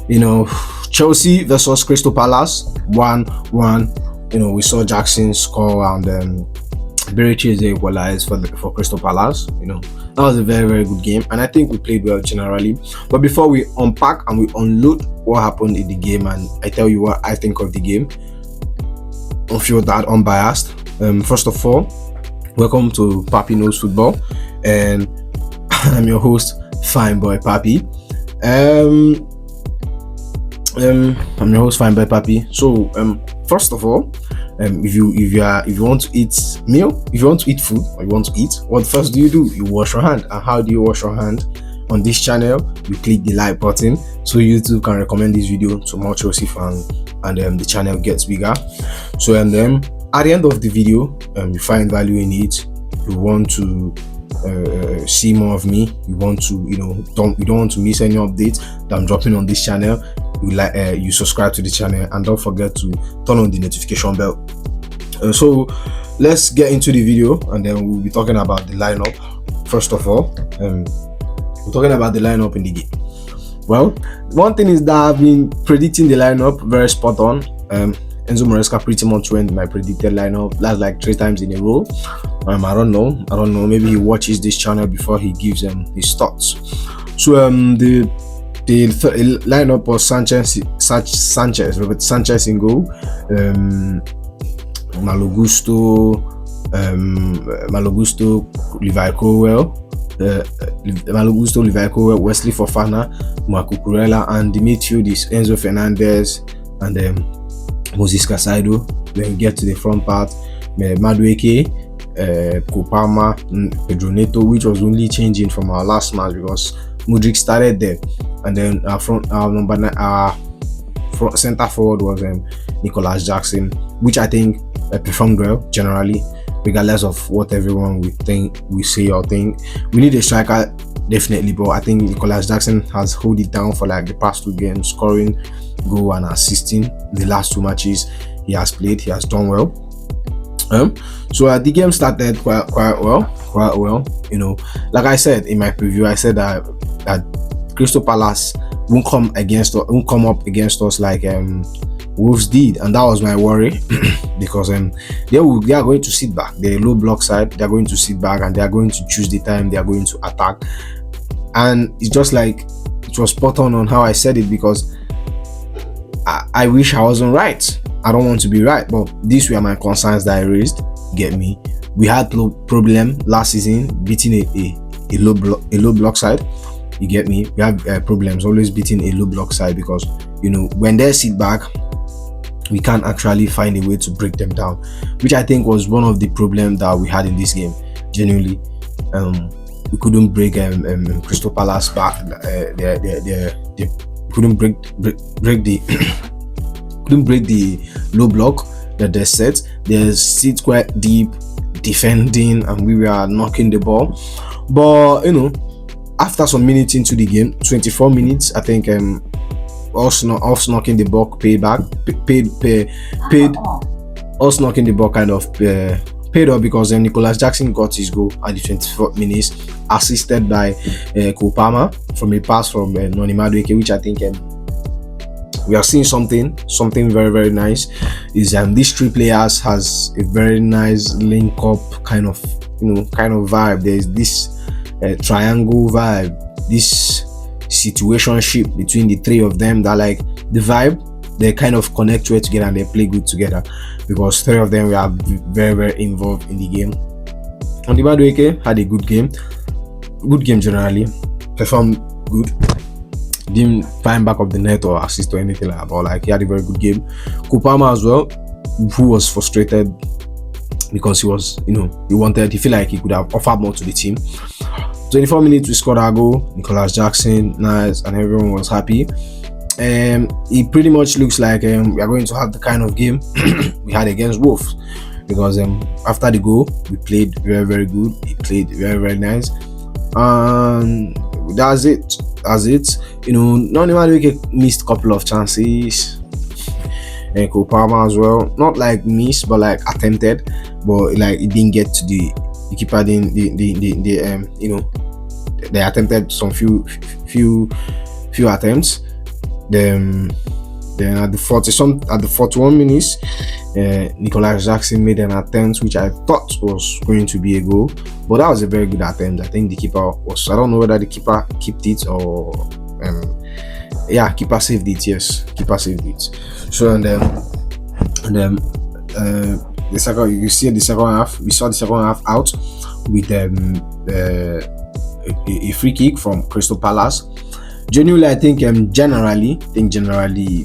You know, Chelsea versus Crystal Palace, 1-1. You know, we saw Jackson score and Berichez equalized for Crystal Palace. You know, that was a very, very good game, and I think we played well generally. But before we unpack and we unload what happened in the game, and I tell you what I think of the game, I feel that unbiased. First of all, welcome to Papi Knows Football, and I'm your host, Fine Boy Papi. I'm your host, Fine Boy Papi. So, first of all, if you want to eat meal, if you want to eat food or you want to eat, what first do? You wash your hand. And how do you wash your hand? On this channel, you click the like button so YouTube can recommend this video to more Chelsea fans, and the channel gets bigger. So, and then at the end of the video, you find value in it. You want to see more of me. You want to, you don't want to miss any updates that I'm dropping on this channel. You subscribe to the channel, and don't forget to turn on the notification bell. So let's get into the video, and then we'll be talking about the lineup. First of all, we're talking about the lineup in the game. Well, one thing is that I've been predicting the lineup very spot on. Enzo Maresca pretty much went my predicted lineup. That's like 3 times in a row. I don't know. Maybe he watches this channel before he gives his thoughts. So the lineup was Robert Sanchez in goal, Malo Gusto, Levi Colwill, Wesley Fofana, Marco Kurela, and the midfield is Enzo Fernandez and Moses Caicedo. Then we get to the front part, Madueke, Kopama, Pedro Neto, which was only changing from our last match because Mudryk started there, and then our front center forward was Nicholas Jackson, which I think performed well generally, regardless of what everyone we say or think. We need a striker definitely, but I think Nicholas Jackson has held it down for like the past 2 games, scoring, goal and assisting. The last 2 matches he has played, he has done well. So the game started quite well. You know, like I said in my preview, I said that Crystal Palace won't come up against us like Wolves did, and that was my worry because they are going to sit back. They're a low block side. They're going to sit back and they are going to choose the time they are going to attack. And it's just like it was spot on how I said it, because I wish I wasn't right. I don't want to be right, but these were my concerns that I raised. Get me? We had no problem last season beating a low block side. You get me? We have problems always beating a low block side because, you know, when they sit back, we can't actually find a way to break them down, which I think was one of the problems that we had in this game. Genuinely, we couldn't break Crystal Palace back. They couldn't break the low block that they set. They sit quite deep defending, and we were knocking the ball. But you know, after some minutes into the game, 24 minutes, I think us knocking the ball paid back. Us knocking the ball kind of paid off, because Nicholas Jackson got his goal at the 24th minutes, assisted by Kopama from a pass from Noni Madueke, which I think we are seeing something very, very nice. Is these 3 players has a very nice link up kind of vibe. There's this triangle vibe, this situationship between the 3 of them that, like, the vibe, they kind of connect well together and they play good together, because 3 of them were very, very involved in the game. And Madueke had a good game generally, performed good, didn't find back of the net or assist or anything like that, but like he had a very good game. Kopama as well, who was frustrated because he feel like he could have offered more to the team. 24 minutes we scored our goal, Nicholas Jackson, nice, and everyone was happy. It pretty much looks like we are going to have the kind of game we had against Wolves, because after the goal we played very, very good. He played very, very nice, and that's it. You know, Noni Madueke missed a couple of chances, and Kopama as well, not like missed but like attempted, but like it didn't get to the keeper. They attempted some few attempts. Then at the 41 minutes, Nicolas Jackson made an attempt which I thought was going to be a goal, but that was a very good attempt. I think the keeper was, I don't know whether the keeper kept it or yeah, keeper saved it. Yes, keeper saved it. So and then the second, you see the second half, we saw the second half out with a free kick from Crystal Palace. Genuinely, I think generally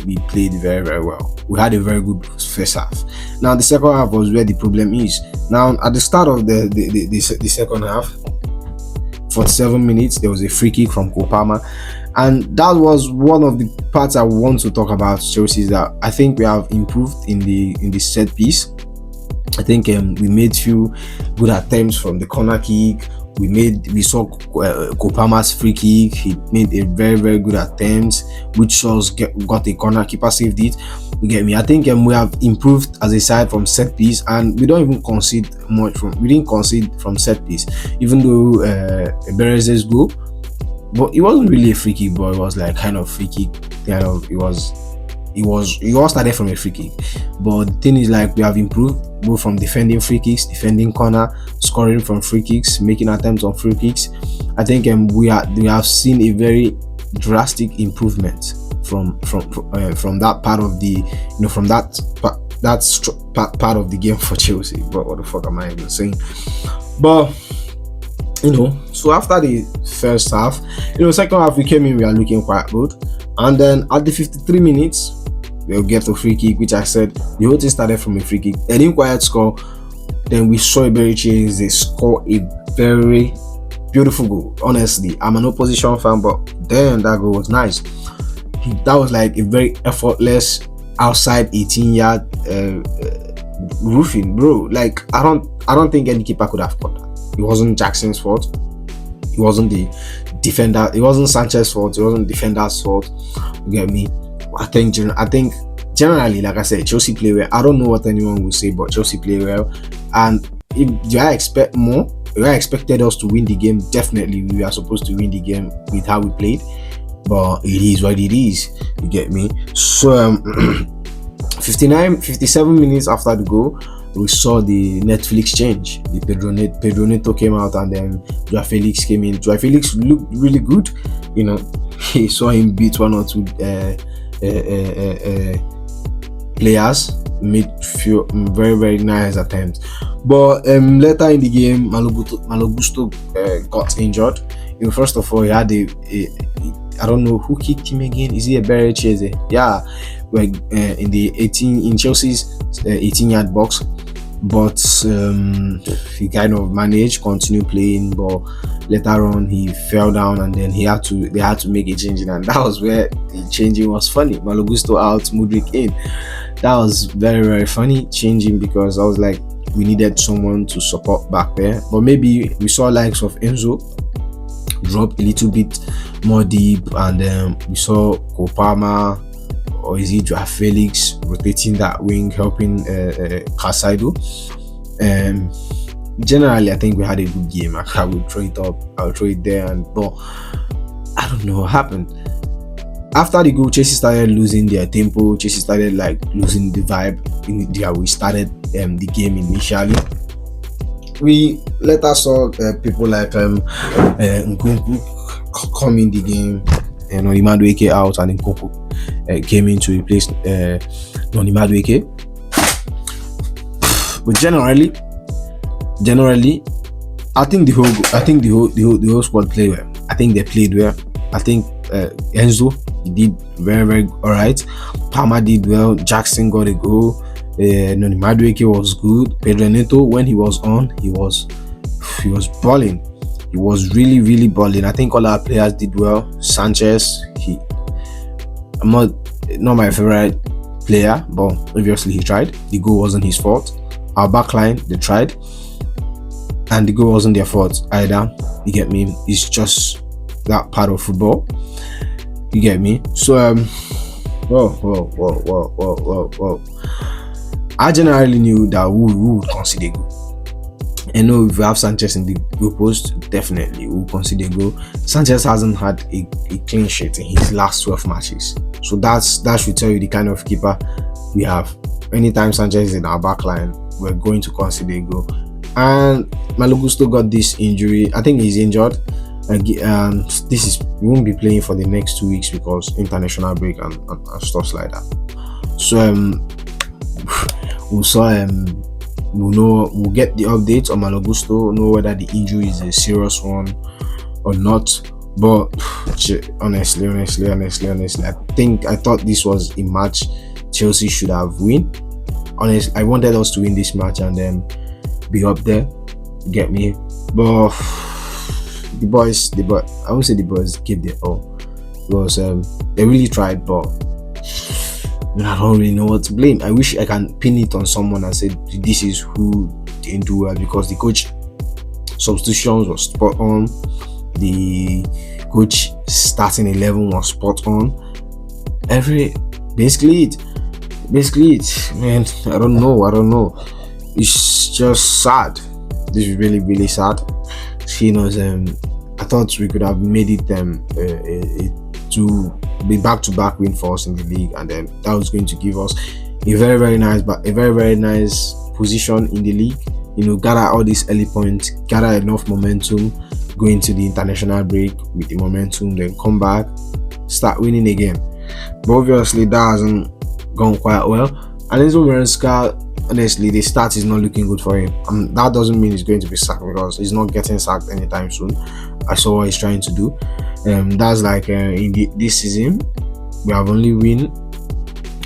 we played very, very well. We had a very good first half. Now the second half was where the problem is. Now at the start of the second half, 47 minutes, there was a free kick from Kopama, and that was one of the parts I want to talk about Chelsea, is that I think we have improved in the set piece. I think we made few good attempts from the corner kick. We saw Kopama's free kick. He made a very, very good attempt, which got a corner. Keeper saved it. You get me? I think we have improved as a side from set piece, and we don't even concede much we didn't concede from set piece, even though Bereze's goal, but it wasn't really a free kick, but it was like kind of free kick. Kind of, it all started from a free kick. But the thing is, like, we have improved both from defending free kicks, defending corner, scoring from free kicks, making attempts on free kicks. I think we have seen a very drastic improvement from that part of the, from that part of the game for Chelsea. But what the fuck am I even saying? But so after the first half, second half we came in, we are looking quite good, and then at the 53 minutes we'll get a free kick, which I said the whole thing started from a free kick. They didn't quite score. Then we saw Iberiche, they score a very beautiful goal. Honestly, I'm an opposition fan, but then that goal was nice. That was like a very effortless outside 18-yard roofing, bro. Like I don't think any keeper could have caught that. It wasn't Jackson's fault. It wasn't the defender. It wasn't Sanchez's fault. It wasn't the defender's fault. You get me? I think generally, like I said, Chelsea play well. I don't know what anyone will say, but Chelsea play well. And if I expect more, if I expected us to win the game, definitely we are supposed to win the game with how we played. But it is what it is. You get me? So 57 minutes after the goal, we saw the Netflix change. The Pedro Neto came out, and then Joao Felix came in. Joao Felix looked really good. He saw him beat one or two players, made few very, very nice attempts. But later in the game, Malo Gusto got injured. First of all, he had I don't know who kicked him again. Is he a Bereche? Yeah, like in Chelsea's 18-yard box. But he kind of managed, continue playing, but later on he fell down, and then they had to make a change, and that was where the changing was funny. Malo Gusto out, Mudryk in. That was very, very funny changing, because I was like, we needed someone to support back there. But maybe we saw likes of Enzo drop a little bit more deep, and then we saw Kopama, or is it Joao Felix, rotating that wing, helping Casado. Generally, I think we had a good game. I will throw it up, I'll throw it there, but I don't know what happened. After the goal, Chelsea started losing their tempo. Chelsea started like losing the vibe. We started the game initially. We later saw people like Nkunku come in the game, and Noni Madueke out, and Nkunku came in to replace Noni Madueke. But generally, I think the whole squad played well. I think they played well. I think Enzo, he did very, very alright. Palmer did well. Jackson got a goal. Noni Madueke was good. Pedro Neto, when he was on, he was balling. He was really, really balling. I think all our players did well. Sanchez, I'm not my favorite player, but obviously he tried. The goal wasn't his fault. Our backline, they tried, and the goal wasn't their fault either. You get me? It's just that part of football. You get me? So I generally knew that we would concede a goal. I know if we have Sanchez in the goal post, definitely we'll consider goal. Sanchez hasn't had a clean sheet in his last 12 matches, so that should tell you the kind of keeper we have. Anytime Sanchez is in our back line, we're going to consider a goal. And Malo Gusto got this injury. I think he's injured. This is we won't be playing for the next 2 weeks because international break and stuff like that. So we saw we'll get the updates on Malo Gusto, know whether the injury is a serious one or not. But honestly, I thought this was a match Chelsea should have win. Honestly, I wanted us to win this match and then be up there. Get me? But the boys, I won't say the boys gave their all because they really tried, but I don't really know what to blame. I wish I can pin it on someone and say this is who didn't do well, because the coach substitutions was spot on. The coach starting 11 was spot on. Basically it, man. I don't know. It's just sad. This is really, really sad. Seeing us, I thought we could have made it to be back-to-back win for us in the league, and then that was going to give us a very, very nice position in the league. Gather all these early points, gather enough momentum, go into the international break with the momentum, then come back, start winning again. But obviously that hasn't gone quite well. And Enzo Maresca, honestly, the start is not looking good for him. That doesn't mean he's going to be sacked, because he's not getting sacked anytime soon. I saw what he's trying to do. That's like in this season, we have only win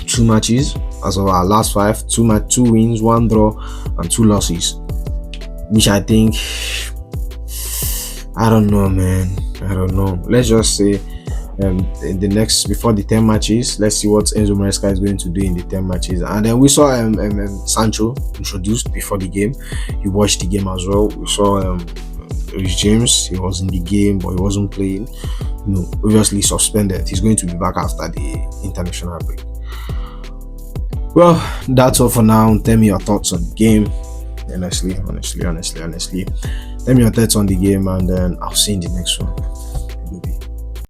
2 matches as of our last 5. 2 wins, 1 draw, and 2 losses. Which I think, I don't know, man. I don't know. Let's just say in the next, before the 10 matches, let's see what Enzo Maresca is going to do in the 10 matches. And then we saw Sancho introduced before the game. He watched the game as well. We saw Reece James. He was in the game, but he wasn't playing. Obviously suspended. He's going to be back after the international break. Well, that's all for now. Tell me your thoughts on the game. Honestly. Tell me your thoughts on the game, and then I'll see you in the next one.